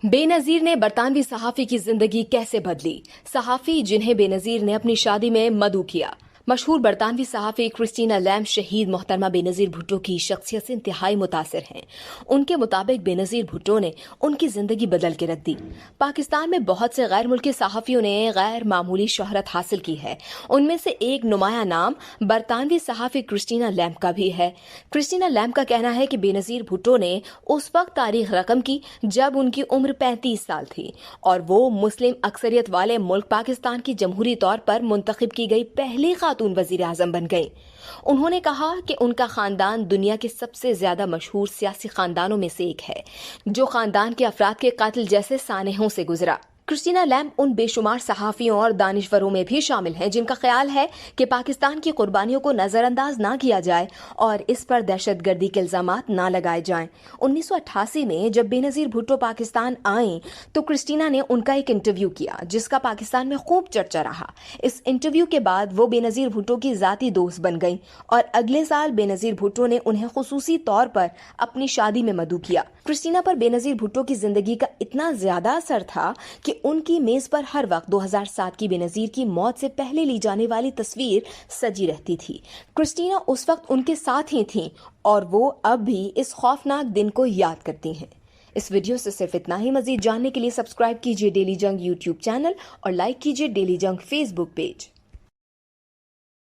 बेनजीर ने बरतानवी सहाफी की जिंदगी कैसे बदली। सहाफी जिन्हें बेनजीर ने अपनी शादी में मदऊ किया। मशहूर बरतानवी सहाफी क्रिस्टीना लैम्ब शहीद मोहतरमा बेनजीर भुट्टो की शख्सियत से इंतहाई मुतासिर हैं। उनके मुताबिक बेनजीर भुट्टो ने उनकी जिंदगी बदल के रख दी। पाकिस्तान में बहुत से गैर मुल्की सहाफियों ने गैर मामूली शोहरत हासिल की है। उनमें से एक नुमाया नाम बरतानवी सहाफी क्रिस्टीना लैम्ब का भी है। क्रिस्टीना लैम्ब का कहना है कि बेनजीर भुट्टो ने उस वक्त तारीख रकम की जब उनकी उम्र 35 साल थी और वो मुस्लिम अक्सरियत वाले मुल्क पाकिस्तान की जमहूरी तौर पर मुंतखब की गई पहली खातून वजीर आजम बन गई। उन्होंने कहा कि उनका खानदान दुनिया के सबसे ज्यादा मशहूर सियासी खानदानों में से एक है, जो खानदान के अफराद के कातिल जैसे सानेहों से गुजरा। क्रिस्टीना लैम्ब उन बेशुमार सहाफियों और दानिशवरों में भी शामिल हैं जिनका ख्याल है कि पाकिस्तान की कुर्बानियों को नजरअंदाज ना किया जाए और इस पर दहशतगर्दी के इल्जामात ना लगाए जाएं। 1988 में जब बेनजीर भुट्टो पाकिस्तान आए तो क्रिस्टीना ने उनका एक इंटरव्यू किया जिसका पाकिस्तान में खूब चर्चा रहा। इस इंटरव्यू के बाद वो बेनजीर भुट्टो की जाती दोस्त बन गई और अगले साल बेनजीर भुट्टो ने उन्हें खुसूसी तौर पर अपनी शादी में मदऊ किया। क्रिस्टीना पर बेनजीर भुट्टो की जिंदगी का इतना ज्यादा असर था कि उनकी मेज पर हर वक्त 2007 की बेनजीर की मौत से पहले ली जाने वाली तस्वीर सजी रहती थी। क्रिस्टीना उस वक्त उनके साथ ही थीं और वो अब भी इस खौफनाक दिन को याद करती हैं। इस वीडियो से सिर्फ इतना ही। मजीद जानने के लिए सब्सक्राइब कीजिए डेली जंग यूट्यूब चैनल और लाइक कीजिए डेली जंग फेसबुक पेज।